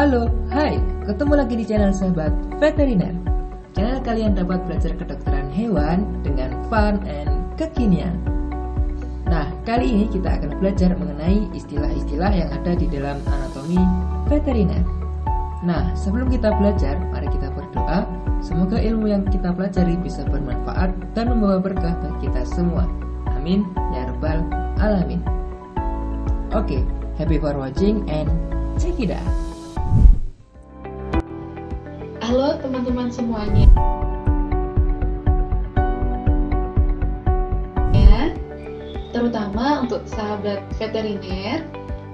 Halo, hai, ketemu lagi di channel Sahabat Veteriner. Channel kalian dapat belajar kedokteran hewan dengan fun and kekinian. Nah, kali ini kita akan belajar mengenai istilah-istilah yang ada di dalam anatomi veteriner. Nah, sebelum kita belajar, mari kita berdoa. Semoga ilmu yang kita pelajari bisa bermanfaat dan membawa berkah bagi kita semua. Amin, ya rabbal alamin. Oke, happy for watching and check it out. Halo teman-teman semuanya. Ya, terutama untuk sahabat veteriner,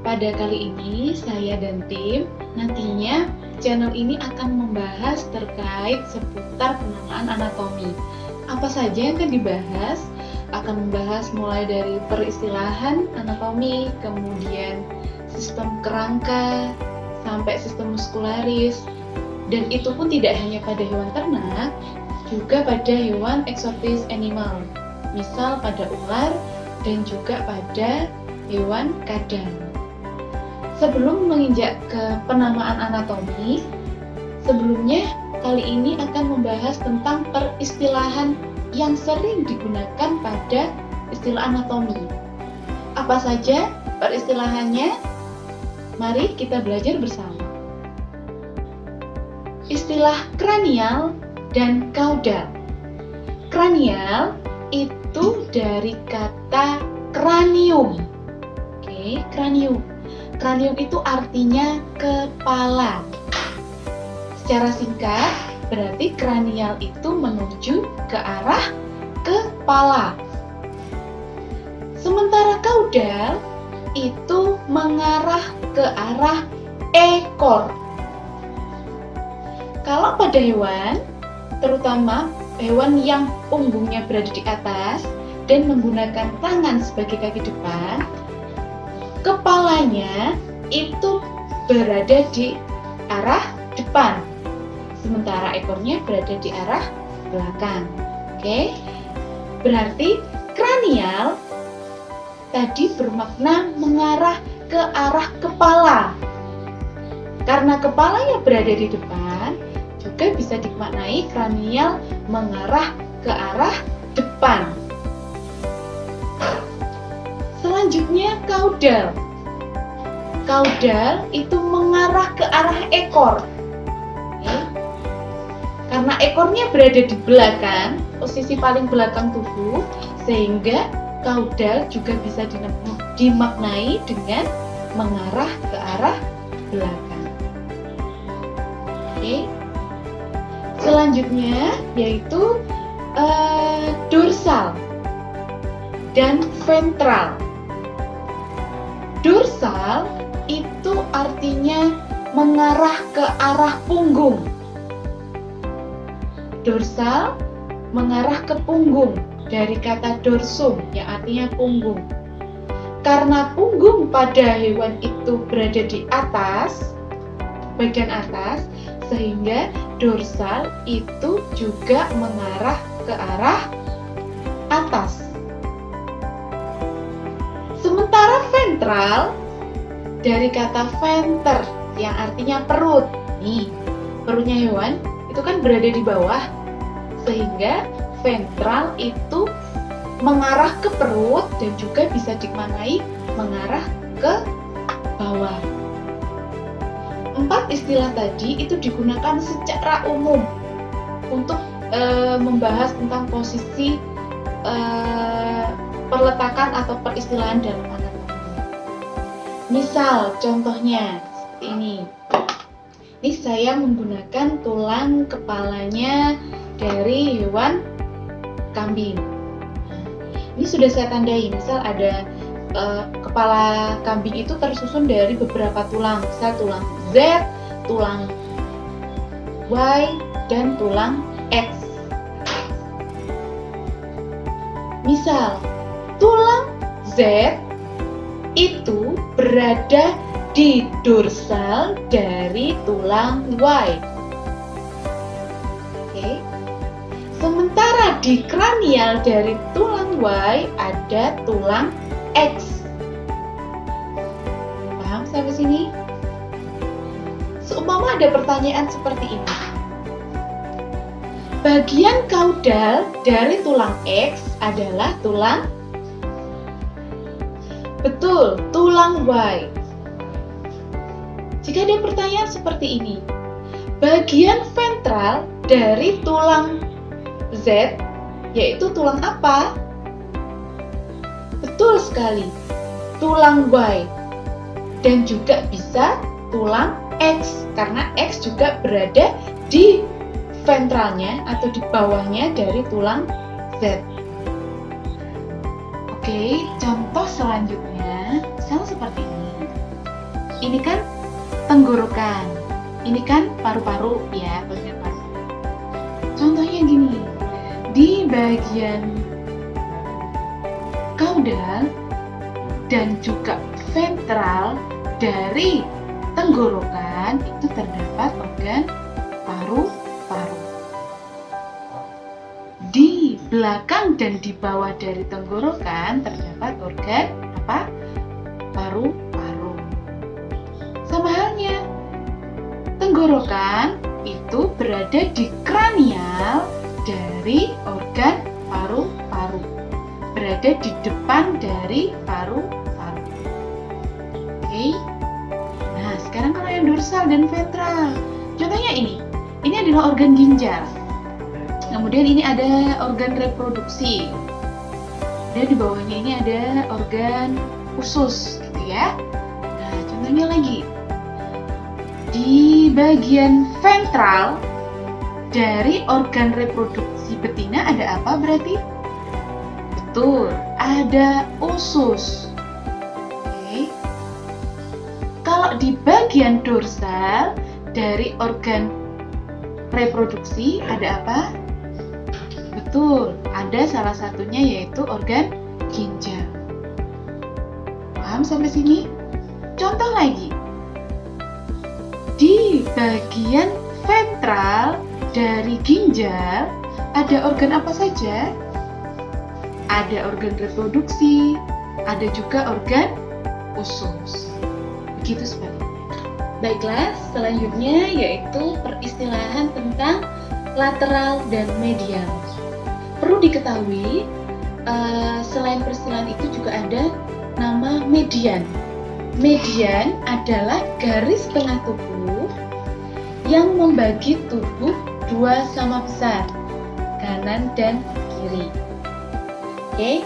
pada kali ini saya dan tim nantinya channel ini akan membahas terkait seputar penamaan anatomi. Apa saja yang akan dibahas? Akan membahas mulai dari peristilahan anatomi, kemudian sistem kerangka, sampai sistem muskularis. Dan itu pun tidak hanya pada hewan ternak, juga pada hewan eksotis animal, misal pada ular dan juga pada hewan kadal. Sebelum menginjak ke penamaan anatomi, sebelumnya kali ini akan membahas tentang peristilahan yang sering digunakan pada istilah anatomi. Apa saja peristilahannya? Mari kita belajar bersama. Istilah kranial dan kaudal. Kranial itu dari kata kranium. Oke, kranium. Kranium itu artinya kepala. Secara singkat, berarti kranial itu menuju ke arah kepala. Sementara kaudal itu mengarah ke arah ekor. Kalau pada hewan, terutama hewan yang punggungnya berada di atas dan menggunakan tangan sebagai kaki depan, kepalanya itu berada di arah depan, sementara ekornya berada di arah belakang. Oke, berarti kranial tadi bermakna mengarah ke arah kepala. Karena kepalanya berada di depan, juga bisa dimaknai kranial mengarah ke arah depan. Selanjutnya kaudal. Kaudal itu mengarah ke arah ekor. Oke. Karena ekornya berada di belakang, posisi paling belakang tubuh, sehingga kaudal juga bisa dimaknai dengan mengarah ke arah belakang. Oke. Selanjutnya yaitu dorsal dan ventral. Dorsal itu artinya mengarah ke arah punggung. Dorsal mengarah ke punggung dari kata dorsum yang artinya punggung. Karena punggung pada hewan itu berada di atas, bagian atas, sehingga dorsal itu juga mengarah ke arah atas. Sementara ventral dari kata venter yang artinya perut. Nih, perutnya hewan itu kan berada di bawah, sehingga ventral itu mengarah ke perut dan juga bisa dimaknai mengarah ke bawah. 4 istilah tadi itu digunakan secara umum untuk membahas tentang posisi perletakan atau peristilahan dalam anatomi. Misal contohnya seperti ini. Ini saya menggunakan tulang kepalanya dari hewan kambing. Ini sudah saya tandai, misal ada kepala kambing itu tersusun dari beberapa tulang, misal tulang Z, tulang Y, dan tulang X. Misal, tulang Z itu berada di dorsal dari tulang Y. Oke. Sementara di kranial dari tulang Y ada tulang X. Paham sampai sini? Seumpama ada pertanyaan seperti ini. Bagian kaudal dari tulang X adalah tulang, betul, tulang Y. Jika ada pertanyaan seperti ini, bagian ventral dari tulang Z yaitu tulang apa? Betul sekali, tulang Y. Dan juga bisa tulang X, karena X juga berada di ventralnya atau di bawahnya dari tulang Z. Oke, contoh selanjutnya misalnya seperti ini. Ini kan tenggorokan, ini kan paru-paru ya, bagian paru. Contohnya gini, di bagian kaudal dan juga ventral dari tenggorokan itu terdapat organ paru-paru. Di belakang dan di bawah dari tenggorokan terdapat organ apa? Paru-paru. Sama halnya, tenggorokan itu berada di kranial dari organ paru-paru, berada di depan dari paru-paru. Oke. Nah, sekarang kalau yang dorsal dan ventral, contohnya ini adalah organ ginjal. Kemudian ini ada organ reproduksi. Dan di bawahnya ini ada organ usus, gitu ya. Nah, contohnya lagi. Di bagian ventral dari organ reproduksi betina ada apa berarti? Betul, ada usus. Oke. Kalau di bagian dorsal dari organ reproduksi ada apa? Betul, ada salah satunya yaitu organ ginjal. Paham sampai sini? Contoh lagi. Di bagian ventral dari ginjal ada organ apa saja? Ada organ reproduksi, ada juga organ usus. Begitu sebaliknya. Baiklah, selanjutnya yaitu peristilahan tentang lateral dan medial. Perlu diketahui, selain peristilahan itu juga ada nama median. Median adalah garis tengah tubuh yang membagi tubuh dua sama besar, kanan dan kiri. Oke.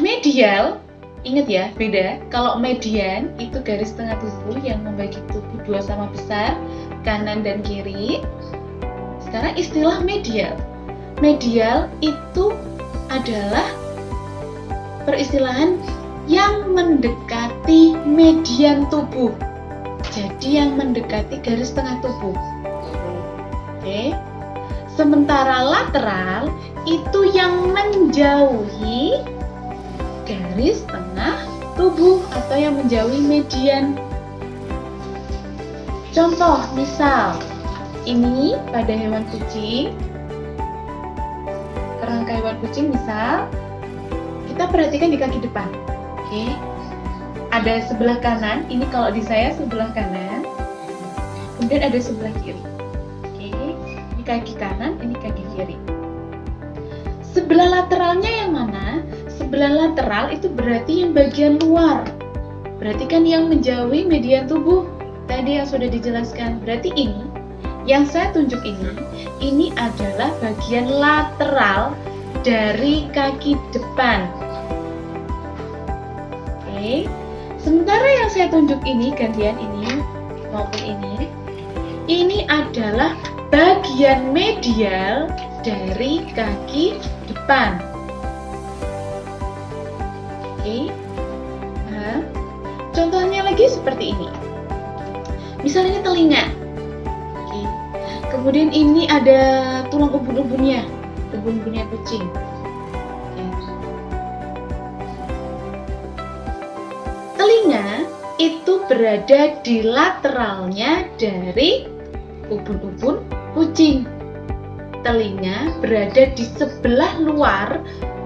Medial, ingat ya, beda. Kalau median itu garis tengah tubuh yang membagi tubuh dua sama besar, kanan dan kiri. Sekarang istilah medial. Medial itu adalah peristilahan yang mendekati median tubuh. Jadi yang mendekati garis tengah tubuh. Oke. Sementara lateral itu yang menjauhi garis tengah tubuh atau yang menjauhi median. Contoh, misal ini pada hewan kucing, kerangka hewan kucing misal, kita perhatikan di kaki depan. Oke. Ada sebelah kanan, ini kalau di saya sebelah kanan, kemudian ada sebelah kiri. Oke. Ini kaki kanan, ini kaki kiri. Sebelah lateralnya yang mana? Sebelah lateral itu berarti yang bagian luar. Berarti kan yang menjauhi median tubuh. Tadi yang sudah dijelaskan. Berarti ini yang saya tunjuk ini adalah bagian lateral dari kaki depan. Oke. Sementara yang saya tunjuk ini, gantian ini maupun ini adalah bagian medial dari kaki depan. Oke. Nah, contohnya lagi seperti ini. Misalnya telinga. Kemudian ini ada tulang ubun-ubunnya, ubun-ubunnya kucing. Telinga itu berada di lateralnya dari ubun-ubun kucing. Telinga berada di sebelah luar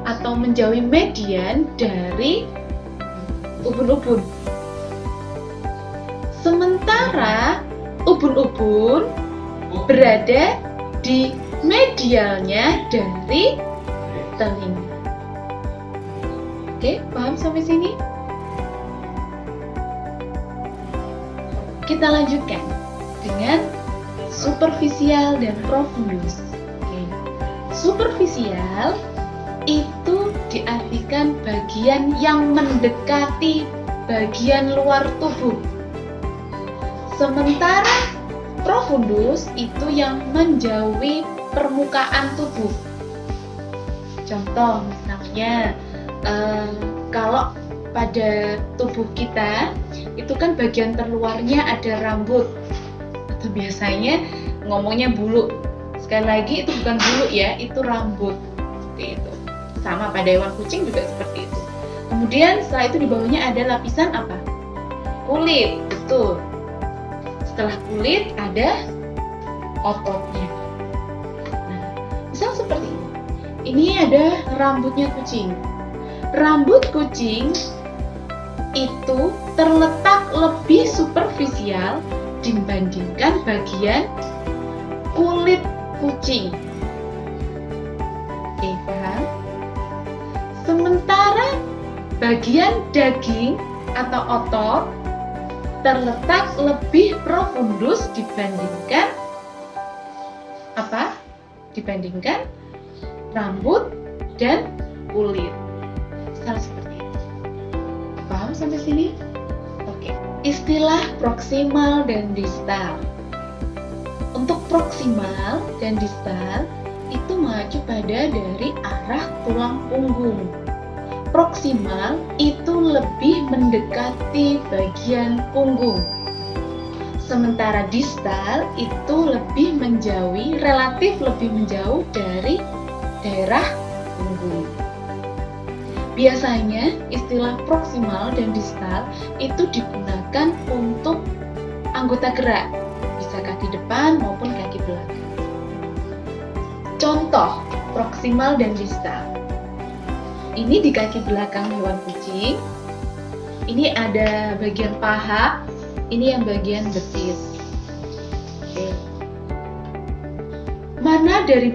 atau menjauhi median dari ubun-ubun. Sementara ubun-ubun berada di medialnya dari telinga. Oke, paham sampai sini? Kita lanjutkan dengan superficial dan profundus. Oke. Superficial itu diartikan bagian yang mendekati bagian luar tubuh. Sementara profundus itu yang menjauhi permukaan tubuh. Contoh misalnya, kalau pada tubuh kita itu kan bagian terluarnya ada rambut, atau biasanya ngomongnya bulu. Sekali lagi itu bukan bulu ya, itu rambut. Seperti itu. Sama pada hewan kucing juga seperti itu. Kemudian setelah itu di bawahnya ada lapisan apa? Kulit, betul. Setelah kulit ada ototnya. Nah, misal seperti ini. Ini ada rambutnya kucing. Rambut kucing itu terletak lebih superficial dibandingkan bagian kulit kucing. Oke, paham? Sementara bagian daging atau otot terletak lebih profundus dibandingkan apa? Dibandingkan rambut dan kulit. Misal seperti itu. Paham sampai sini? Oke. Istilah proksimal dan distal. Untuk proksimal dan distal itu mengacu pada dari arah tulang punggung. Proksimal itu lebih mendekati bagian punggung. Sementara distal itu lebih menjauhi, relatif lebih menjauh dari daerah punggung. Biasanya istilah proksimal dan distal itu digunakan untuk anggota gerak, bisa kaki depan maupun kaki belakang. Contoh proksimal dan distal. Ini di kaki belakang hewan kucing. Ini ada bagian paha, ini yang bagian betis. Oke. Mana dari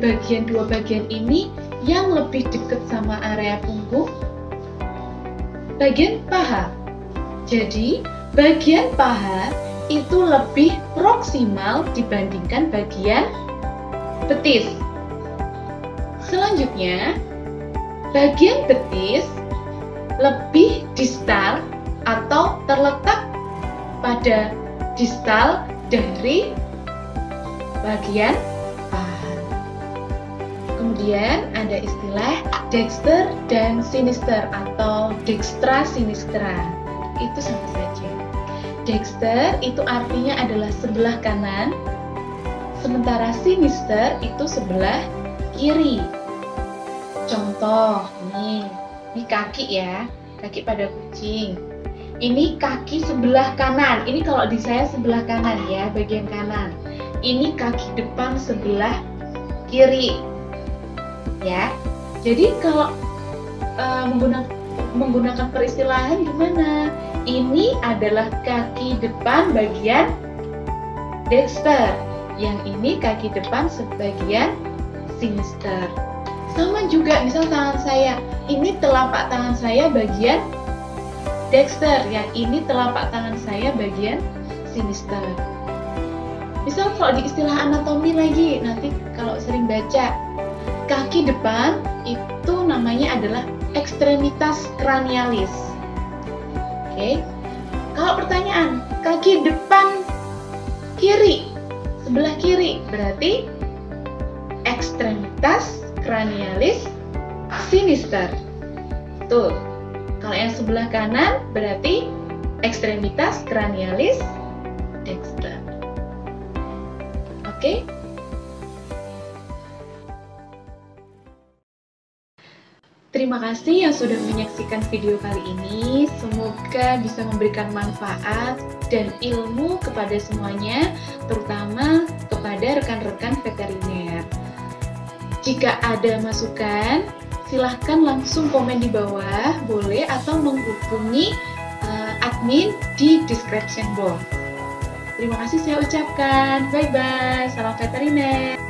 dua bagian ini yang lebih dekat sama area punggung? Bagian paha. Jadi, bagian paha itu lebih proksimal dibandingkan bagian betis. Selanjutnya, bagian betis lebih distal atau terletak pada distal dari bagian paha. Kemudian ada istilah dexter dan sinister atau dextra sinistra. Itu sama saja. Dexter itu artinya adalah sebelah kanan, sementara sinister itu sebelah kiri. Contoh, ini kaki ya, kaki pada kucing. Ini kaki sebelah kanan. Ini kalau di saya sebelah kanan ya, bagian kanan. Ini kaki depan sebelah kiri. Ya. Jadi kalau menggunakan peristilahan gimana? Ini adalah kaki depan bagian dexter. Yang ini kaki depan sebagian sinister. Sama juga, misal tangan saya, ini telapak tangan saya bagian dexter, yang ini telapak tangan saya bagian sinister. Misal kalau di istilah anatomi lagi, nanti kalau sering baca, kaki depan itu namanya adalah ekstremitas cranialis. Oke. Kalau pertanyaan, kaki depan kiri, sebelah kiri, berarti ekstremitas cranialis sinister. Tuh. Kalau yang sebelah kanan berarti ekstremitas cranialis dexter. Oke? Terima kasih yang sudah menyaksikan video kali ini. Semoga bisa memberikan manfaat dan ilmu kepada semuanya, terutama kepada rekan-rekan veteriner. Jika ada masukan, silahkan langsung komen di bawah, boleh, atau menghubungi admin di description box. Terima kasih saya ucapkan. Bye-bye. Salam veteriner.